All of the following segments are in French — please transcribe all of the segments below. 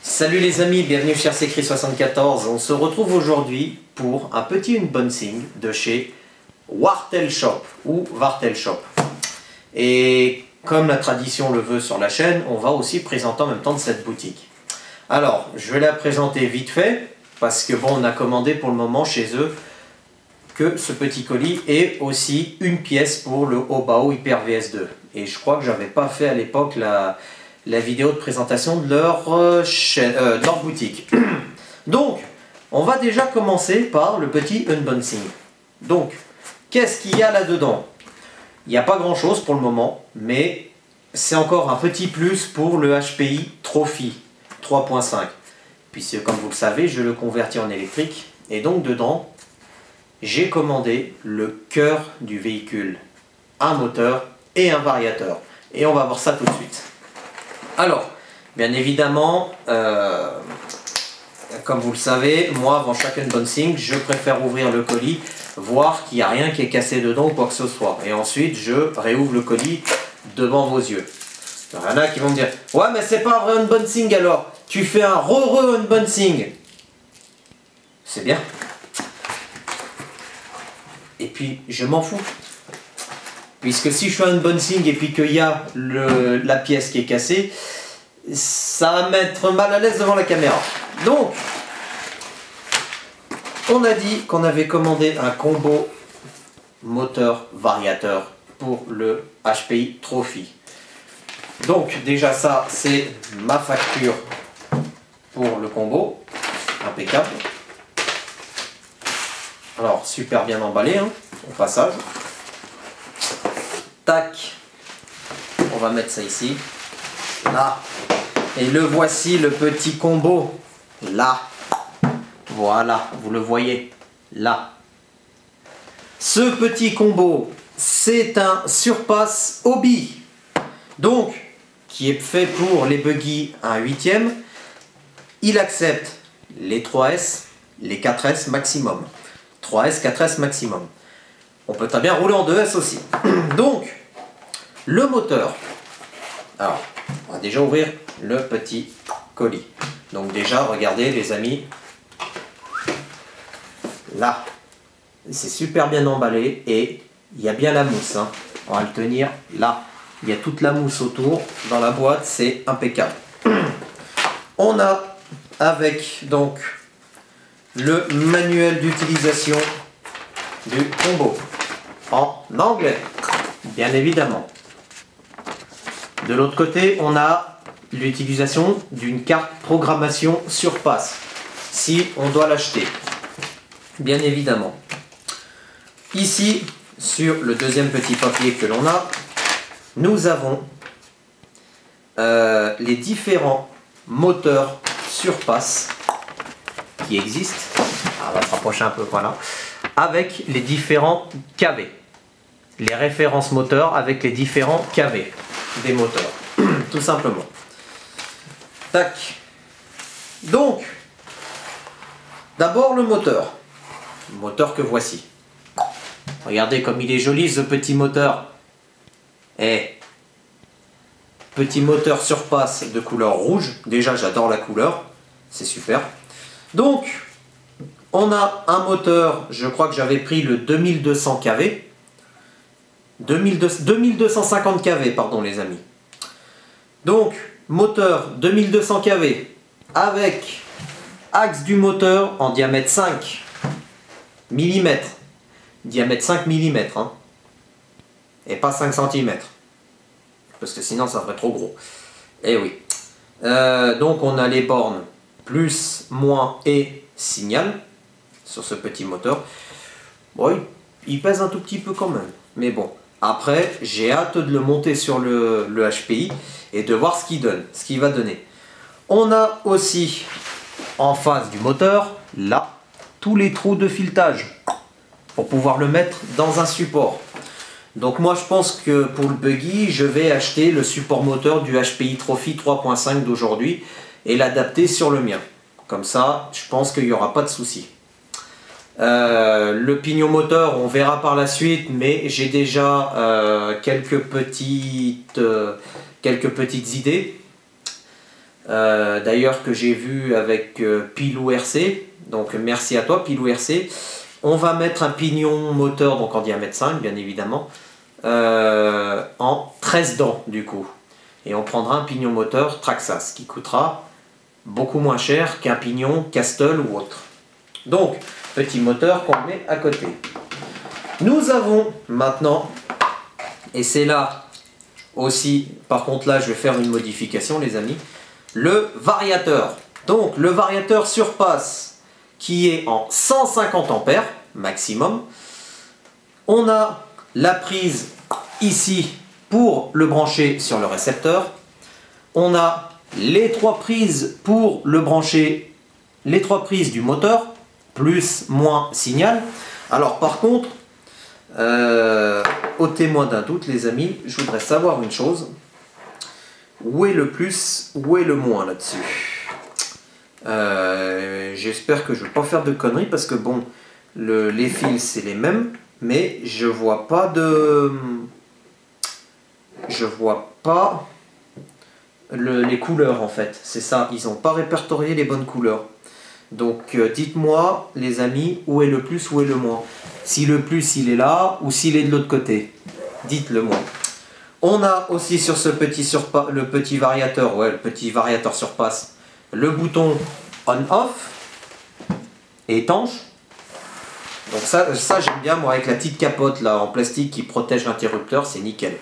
Salut les amis, bienvenue chez RCCry74. On se retrouve aujourd'hui pour un petit unboxing de chez Wartel Shop ou Wartel Shop. Et comme la tradition le veut sur la chaîne, on va aussi présenter en même temps de cette boutique. Alors, je vais la présenter vite fait parce que bon, on a commandé pour le moment chez eux que ce petit colis et aussi une pièce pour le Obao Hyper VS2. Et je crois que j'avais pas fait à l'époque la vidéo de présentation de leur boutique. Donc, on va déjà commencer par le petit unboxing. Donc, qu'est-ce qu'il y a là-dedans? Il n'y a pas grand-chose pour le moment, mais c'est encore un petit plus pour le HPI Trophy 3.5. Puisque, comme vous le savez, je le convertis en électrique. Et donc, dedans, j'ai commandé le cœur du véhicule. Un moteur et un variateur. Et on va voir ça tout de suite. Alors, bien évidemment, comme vous le savez, moi, avant chaque unboxing, je préfère ouvrir le colis, voir qu'il n'y a rien qui est cassé dedans ou quoi que ce soit. Et ensuite, je réouvre le colis devant vos yeux. Il y en a qui vont me dire « Ouais, mais c'est pas un vrai unboxing alors, tu fais un unboxing !» C'est bien. Et puis, je m'en fous. Puisque si je fais un unboxing et puis qu'il y a la pièce qui est cassée, ça va mettre mal à l'aise devant la caméra. Donc, on a dit qu'on avait commandé un combo moteur-variateur pour le HPI Trophy. Donc, déjà ça, c'est ma facture pour le combo. Impeccable. Alors, super bien emballé, hein, au passage. Tac, on va mettre ça ici, là, et le voici le petit combo, là, voilà, vous le voyez, là. Ce petit combo, c'est un Surpass Hobby, donc, qui est fait pour les buggy 1/8e, il accepte les 3S, les 4S maximum, 3S, 4S maximum. On peut très bien rouler en 2S aussi. Donc, le moteur. Alors, on va déjà ouvrir le petit colis. Donc déjà, regardez les amis. Là, c'est super bien emballé et il y a bien la mousse. Hein. On va le tenir là. Il y a toute la mousse autour. Dans la boîte, c'est impeccable. On a avec donc le manuel d'utilisation du combo. En anglais, bien évidemment. De l'autre côté, on a l'utilisation d'une carte programmation Surpass, si on doit l'acheter, bien évidemment. Ici, sur le deuxième petit papier que l'on a, nous avons les différents moteurs Surpass qui existent. On va se rapprocher un peu, voilà. Avec les différents KV. Les références moteurs avec les différents KV des moteurs, tout simplement. Tac. Donc, d'abord le moteur que voici. Regardez comme il est joli ce petit moteur. Et petit moteur Surpass de couleur rouge. Déjà, j'adore la couleur, c'est super. Donc, on a un moteur, je crois que j'avais pris le 2200 kV. 2250 kV, pardon les amis. Donc, moteur 2200 kV avec axe du moteur en diamètre 5 mm. Diamètre 5 mm. Hein, et pas 5 cm. Parce que sinon, ça ferait trop gros. Eh oui. Donc, on a les bornes plus, moins et signal sur ce petit moteur. Bon, il pèse un tout petit peu quand même. Mais bon. Après, j'ai hâte de le monter sur le HPI et de voir ce qu'il donne, ce qu'il va donner. On a aussi en face du moteur, là, tous les trous de filetage pour pouvoir le mettre dans un support. Donc moi, je pense que pour le buggy, je vais acheter le support moteur du HPI Trophy 3.5 d'aujourd'hui et l'adapter sur le mien. Comme ça, je pense qu'il n'y aura pas de souci. Le pignon moteur, on verra par la suite, mais j'ai déjà quelques petites idées. d'ailleurs que j'ai vu avec Pilou RC, donc merci à toi Pilou RC. On va mettre un pignon moteur, donc en diamètre 5 bien évidemment, en 13 dents du coup. Et on prendra un pignon moteur Traxxas qui coûtera beaucoup moins cher qu'un pignon Castle ou autre. Donc, petit moteur qu'on met à côté. Nous avons maintenant, et c'est là aussi, par contre là je vais faire une modification les amis, le variateur. Donc le variateur surpasse qui est en 150 ampères maximum. On a la prise ici pour le brancher sur le récepteur. On a les 3 prises pour le brancher, les 3 prises du moteur, plus, moins, signal. Alors par contre, au témoin d'un doute les amis, je voudrais savoir une chose. Où est le plus, où est le moins là-dessus? J'espère que je ne vais pas faire de conneries parce que bon, les fils c'est les mêmes, mais je vois pas de... Je vois pas les couleurs en fait, c'est ça, ils n'ont pas répertorié les bonnes couleurs. Donc dites-moi les amis, où est le plus, où est le moins. Si le plus il est là, ou s'il est de l'autre côté. Dites-le moi. On a aussi sur ce le petit variateur, ouais, le petit variateur surpasse, le bouton on-off, étanche. Donc ça j'aime bien moi avec la petite capote là en plastique qui protège l'interrupteur, c'est nickel.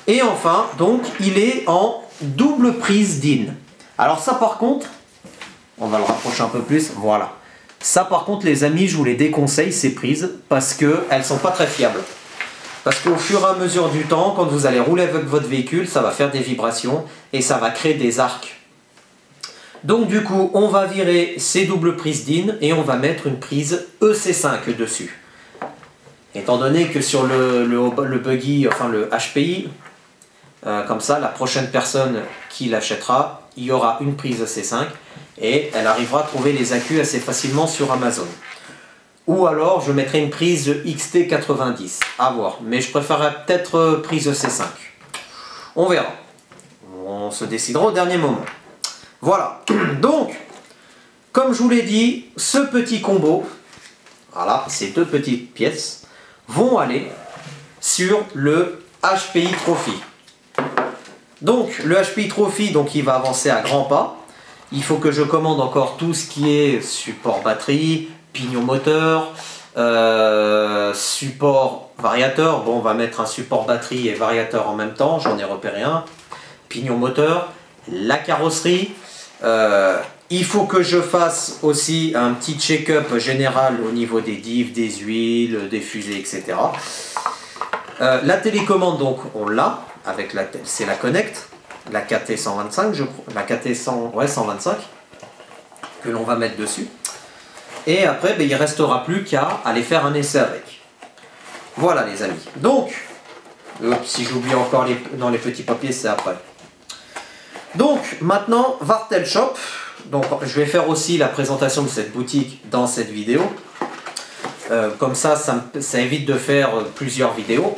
Et enfin, donc il est en double prise DIN. Alors ça par contre, on va le rapprocher un peu plus, voilà. Ça par contre les amis, je vous les déconseille ces prises parce qu'elles ne sont pas très fiables. Parce qu'au fur et à mesure du temps, quand vous allez rouler avec votre véhicule, ça va faire des vibrations et ça va créer des arcs. Donc du coup, on va virer ces doubles prises DIN et on va mettre une prise EC5 dessus. Étant donné que sur le buggy, enfin le HPI, comme ça, la prochaine personne qui l'achètera, il y aura une prise EC5 et elle arrivera à trouver les accus assez facilement sur Amazon. Ou alors je mettrai une prise XT90, à voir. Mais je préférerais peut-être prise EC5. On verra. On se décidera au dernier moment. Voilà. Donc, comme je vous l'ai dit, ce petit combo, voilà, ces 2 petites pièces, vont aller sur le HPI Trophy. Donc, le HPI Trophy, donc, il va avancer à grands pas. Il faut que je commande encore tout ce qui est support batterie, pignon moteur, support variateur. Bon, on va mettre un support batterie et variateur en même temps, j'en ai repéré un. Pignon moteur, la carrosserie. Il faut que je fasse aussi un petit check-up général au niveau des divs, des huiles, des fusées, etc. La télécommande, donc, on l'a, avec c'est la Connect, la KT125, je crois, la KT125, que l'on va mettre dessus. Et après, ben, il ne restera plus qu'à aller faire un essai avec. Voilà les amis. Donc, si j'oublie encore dans les petits papiers, c'est après. Donc, maintenant, Wartel Shop. Donc, je vais faire aussi la présentation de cette boutique dans cette vidéo. Comme ça évite de faire plusieurs vidéos.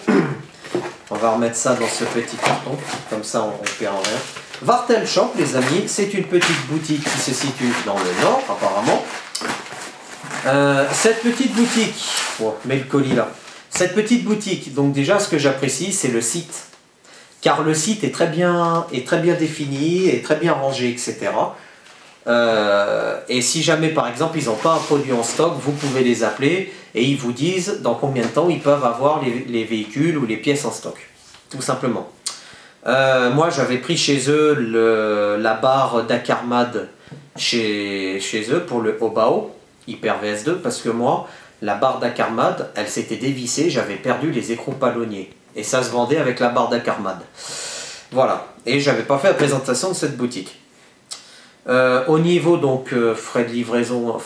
On va remettre ça dans ce petit carton. Comme ça, on ne perd rien. Wartel Shop, les amis, c'est une petite boutique qui se situe dans le nord, apparemment. Cette petite boutique, oh, mets le colis là. Cette petite boutique, donc déjà ce que j'apprécie, c'est le site. Car le site est très bien défini, est très bien rangé, etc. Et si jamais par exemple ils n'ont pas un produit en stock, vous pouvez les appeler et ils vous disent dans combien de temps ils peuvent avoir les véhicules ou les pièces en stock. Tout simplement. Moi j'avais pris chez eux la barre d'Akarmad chez eux pour le Obao Hyper VS2 parce que moi la barre d'Akarmad elle s'était dévissée, j'avais perdu les écrous palonniers et ça se vendait avec la barre d'Akarmad. Voilà, et j'avais pas fait la présentation de cette boutique. Au niveau donc frais de livraison,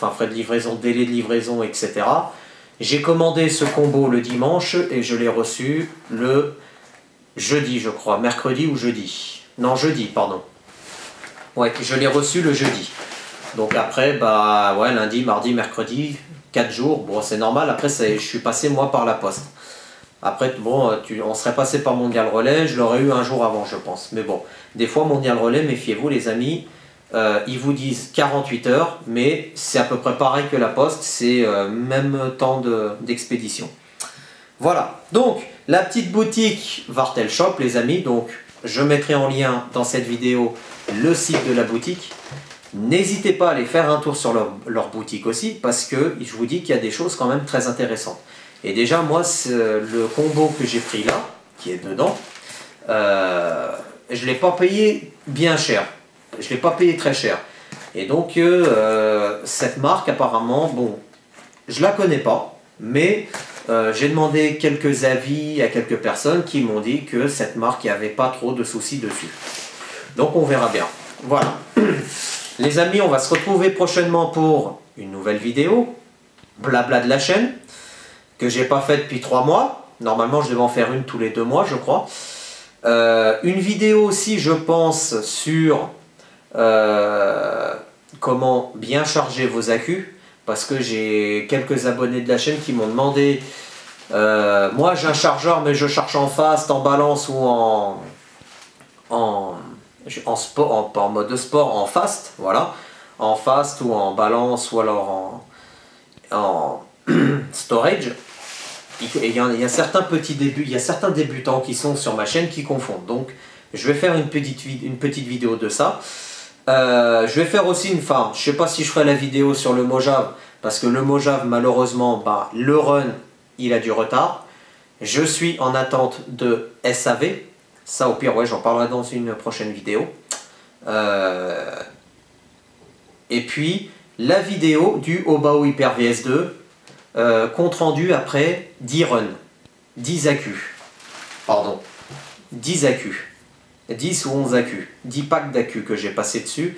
délai de livraison, etc. J'ai commandé ce combo le dimanche et je l'ai reçu le jeudi, je crois, mercredi ou jeudi. Non, jeudi, pardon. Ouais, je l'ai reçu le jeudi. Donc après, bah ouais, lundi, mardi, mercredi, 4 jours. Bon, c'est normal. Après, je suis passé moi par la poste. Après, bon, on serait passé par Mondial Relais, je l'aurais eu un jour avant, je pense. Mais bon, des fois, Mondial Relais, méfiez-vous les amis, ils vous disent 48 heures, mais c'est à peu près pareil que la poste, c'est même temps d'expédition. Voilà, donc la petite boutique Wartel Shop les amis, donc je mettrai en lien dans cette vidéo le site de la boutique. N'hésitez pas à aller faire un tour sur leur boutique aussi, parce que je vous dis qu'il y a des choses quand même très intéressantes. Et déjà, moi, le combo que j'ai pris là, qui est dedans, je ne l'ai pas payé bien cher. Je ne l'ai pas payé très cher. Et donc, cette marque, apparemment, bon, je la connais pas, mais j'ai demandé quelques avis à quelques personnes qui m'ont dit que cette marque, il n'y avait pas trop de soucis dessus. Donc, on verra bien. Voilà. Les amis, on va se retrouver prochainement pour une nouvelle vidéo, blabla de la chaîne, que j'ai pas fait depuis 3 mois. Normalement, je devais en faire une tous les 2 mois, je crois. Une vidéo aussi, je pense, sur comment bien charger vos accus. Parce que j'ai quelques abonnés de la chaîne qui m'ont demandé moi, j'ai un chargeur, mais je charge en fast, en balance ou sport, pas en mode sport, en fast, voilà. En fast ou en balance ou alors en storage. Il y a certains certains débutants qui sont sur ma chaîne qui confondent. Donc, je vais faire une petite vidéo de ça. Je vais faire aussi une fin. Je sais pas si je ferai la vidéo sur le Mojave, parce que le Mojave, malheureusement, bah, le run, il a du retard. Je suis en attente de SAV. Ça, au pire, ouais, j'en parlerai dans une prochaine vidéo. Et puis, la vidéo du Obao Hyper VS2. Compte rendu après 10 runs, 10 accus, pardon, 10 accus, 10 ou 11 accus, 10 packs d'accus que j'ai passé dessus.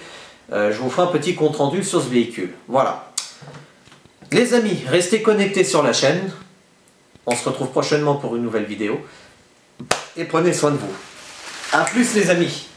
Je vous ferai un petit compte rendu sur ce véhicule. Voilà. Les amis, restez connectés sur la chaîne. On se retrouve prochainement pour une nouvelle vidéo. Et prenez soin de vous. A plus les amis.